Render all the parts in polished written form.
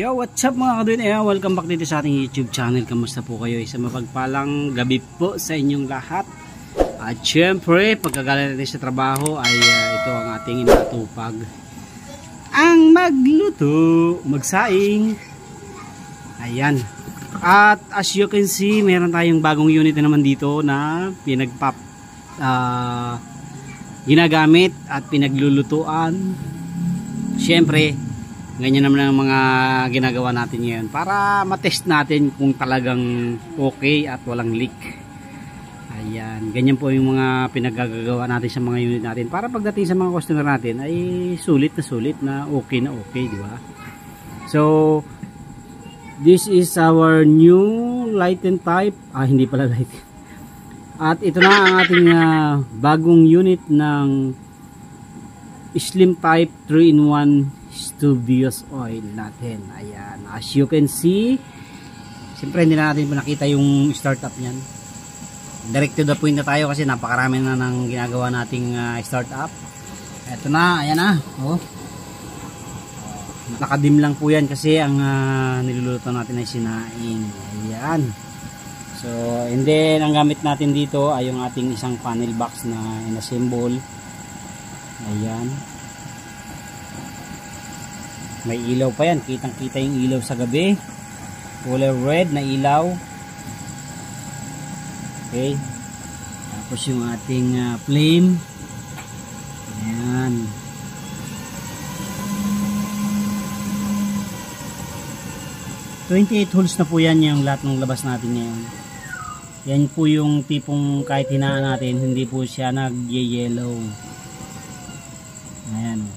Yo, what's up mga kaduin? Welcome back dito sa ating YouTube channel. Kamusta po kayo? Isang mapagpalang gabi po sa inyong lahat. At syempre, pagkagaling natin sa trabaho ay ito ang ating inatupag. Ang magluto, magsaing. Ayan. At as you can see, meron tayong bagong unit na naman dito na ginagamit at pinaglulutuan. Syempre, ganyan naman ang mga ginagawa natin ngayon para matest natin kung talagang okay at walang leak. Ayan, ganyan po yung mga pinagagawa natin sa mga unit natin para pagdating sa mga customer natin ay sulit na okay, di ba? So, this is our new lighten type. Hindi pala lighten. At ito na ang ating bagong unit ng slim type 3-in-1 Studios oil natin. Ayan, as you can see, siyempre hindi na natin nakita yung startup niyan. Direct to the point na tayo kasi napakarami na ng ginagawa nating startup. Eto na, ayan na. Nakadim lang po yan kasi ang niluluto natin ay sinaing. Ayan. So, and then ang gamit natin dito ay yung ating isang panel box na inassemble. Ayan. May ilaw pa yan, kitang kita yung ilaw sa gabi, kulay red na ilaw. Okay, tapos yung ating flame. Ayan, $28 holes na po yan yung lahat ng labas natin ngayon. Yan po yung tipong kahit hinaan natin hindi po siya nag-yellow. Ayan.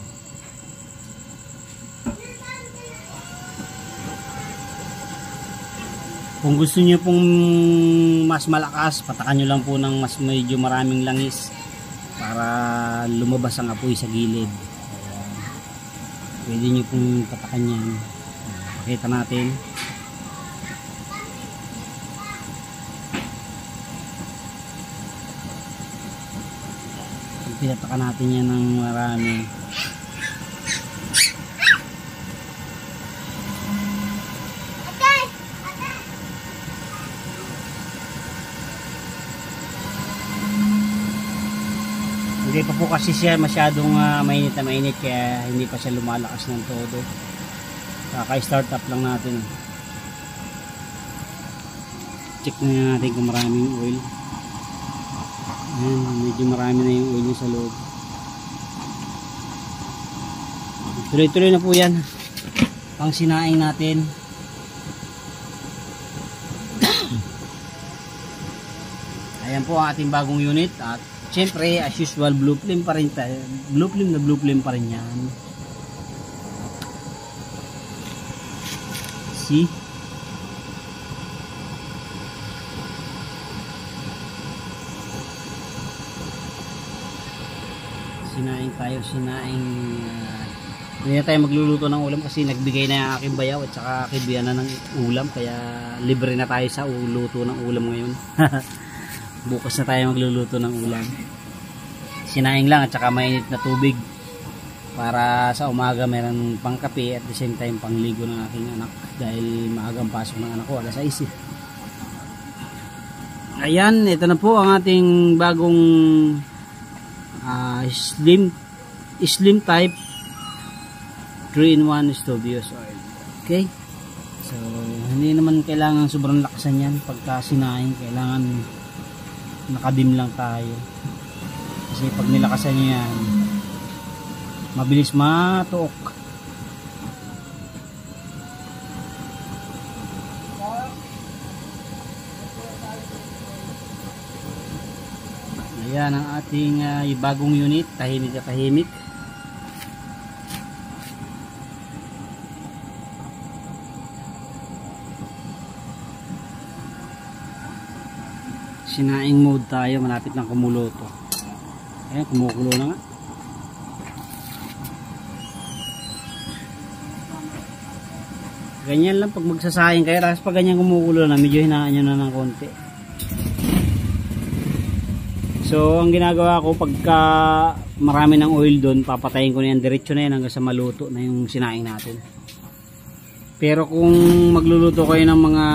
Kung gusto niyo pong mas malakas, patakan nyo lang po ng mas medyo maraming langis para lumabas ang apoy sa gilid. Pwede nyo pong patakan yan. Pakita natin. Pinatakan natin yan ng marami. Hindi pa po kasi siya masyadong mainit na mainit kaya hindi pa siya lumalakas ng todo. Kaka-start up lang natin. Check na natin kung maraming oil. Ayan, medyo marami na yung oil sa loob. Tuloy-tuloy na po yan. Pang sinaing natin. Ayan po ang ating bagong unit at siyempre, as usual, blue flame pa rin tayo. Blue flame pa rin yan. See? Sinaing tayo, sinaing. Hindi na tayo magluluto ng ulam kasi nagbigay na yung aking bayaw at saka kibiyan na ng ulam. Kaya libre na tayo sa luto ng ulam ngayon. Bukas na tayo magluluto ng ulam. Sinaing lang at saka mainit na tubig para sa umaga meron pang kape at the same time pangligo ng aking anak dahil maagang pasok ng anak ko alas 6. Ayan, ito na po ang ating bagong slim type 3-in-1 Studios oil. Okay, so hindi naman kailangan sobrang lakasan yan. Pagka sinaing kailangan nakadim lang tayo kasi pag nilakasan nyo yan mabilis matuok. Ayan ang ating bagong unit, tahimik at tahimik. Sinaing mode tayo, malapit ng kumuloto. Ayan, kumukulo na nga. Ganyan lang pag magsasayang kayo, tapos pag ganyan kumukulo na, medyo hinaan nyo na ng konti. So, ang ginagawa ko pagka marami ng oil doon, papatayin ko na yan, diretso na yan hanggang sa maluto na yung sinaing natin. Pero kung magluluto kayo ng mga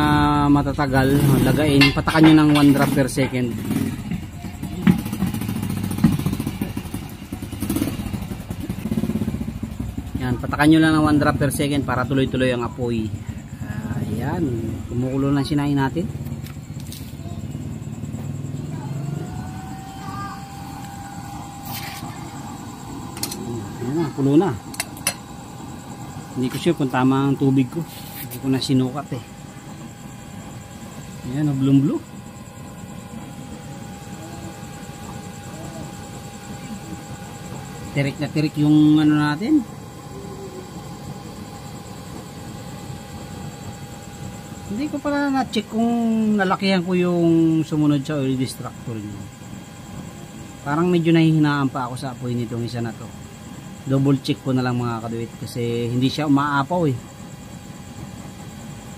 matatagal, lagain, patakan nyo ng 1 drop per second. Yan, patakan nyo lang ng 1 drop per second para tuloy-tuloy ang apoy. Ayan, kumukulo na sinain natin. Ayan na, kulo na. Hindi ko sure kung tama ang tubig ko. Hindi ko na sinukat eh. Ayan, blue. Tirik na tirik yung ano natin. Hindi ko pala na-check kung nalakihan ko yung sumunod sa oil distractor nyo. Parang medyo nahihinaan pa ako sa apoy nitong isa na to. Double check ko na lang mga kaduit kasi hindi siya umaapaw eh.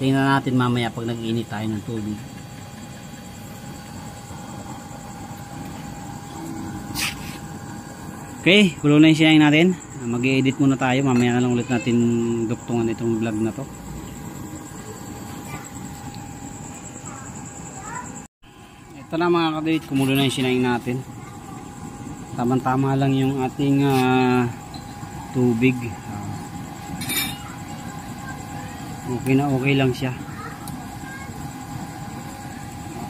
Tingnan natin mamaya pag nag-init tayo ng tubig. Okay, kulo na yung sinaing natin. Mag-i-edit muna tayo. Mamaya na lang ulit natin duktungan itong vlog na to. Ito na mga kaduit, kumulo na yung sinaing natin. Tamang-tama lang yung ating tubig. Okay na okay lang siya.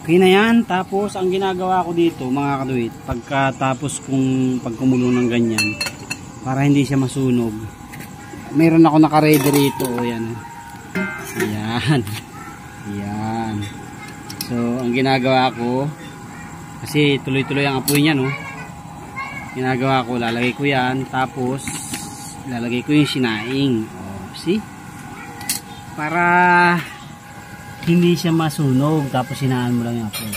Okay na yan. Tapos ang ginagawa ko dito mga kaduit, pagkatapos kung pagkumulo ng ganyan, para hindi siya masunog, mayroon ako naka-ready rito. O yan. Ayan. Ayan. So ang ginagawa ko, kasi tuloy-tuloy ang apoy niya, no? Ginagawa ko, lalagay ko yan, tapos lalagay ko yung sinaing. See? Para hindi siya masunog, tapos sinaan mo lang yung apoy.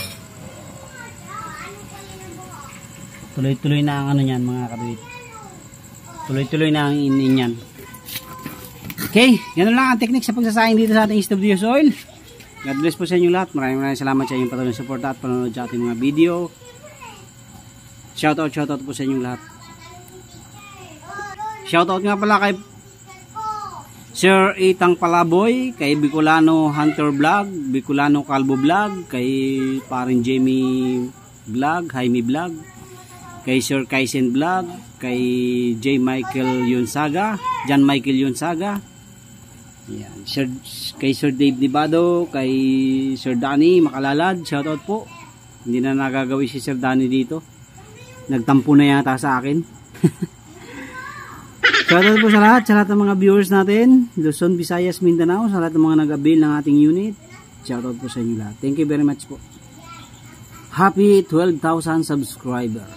Tuloy-tuloy na ang ano niyan mga kaduit. Tuloy-tuloy na ang inin niyan. Okay, ganun lang ang technique sa pagsasaing dito sa ating SWS oil. God bless po sa inyo lahat. Maraming salamat sa inyong patuloy na suporta at panonood sa ating mga video. Shoutout po sa inyong lahat. Shoutout nga pala kay Sir Itang Palaboy, kay Bicolano Hunter Vlog, Bicolano Calvo Vlog, kay paring Jamie Vlog, Jaime Vlog, kay Sir Kaisen Vlog, kay J. Michael Yunsaga, John Michael Yunsaga. Yan, kay Sir Dave Nibado, kay Sir Danny Makalalad, shoutout po. Hindi na nagagawi si Sir Danny dito. Nagtampo na yata sa akin. Shoutout po sa lahat ng mga viewers natin, Luzon, Visayas, Mindanao, sa lahat ng mga nag-avail ng ating unit. Shoutout po sa inyo lahat. Thank you very much po. Happy 12,000 subscriber.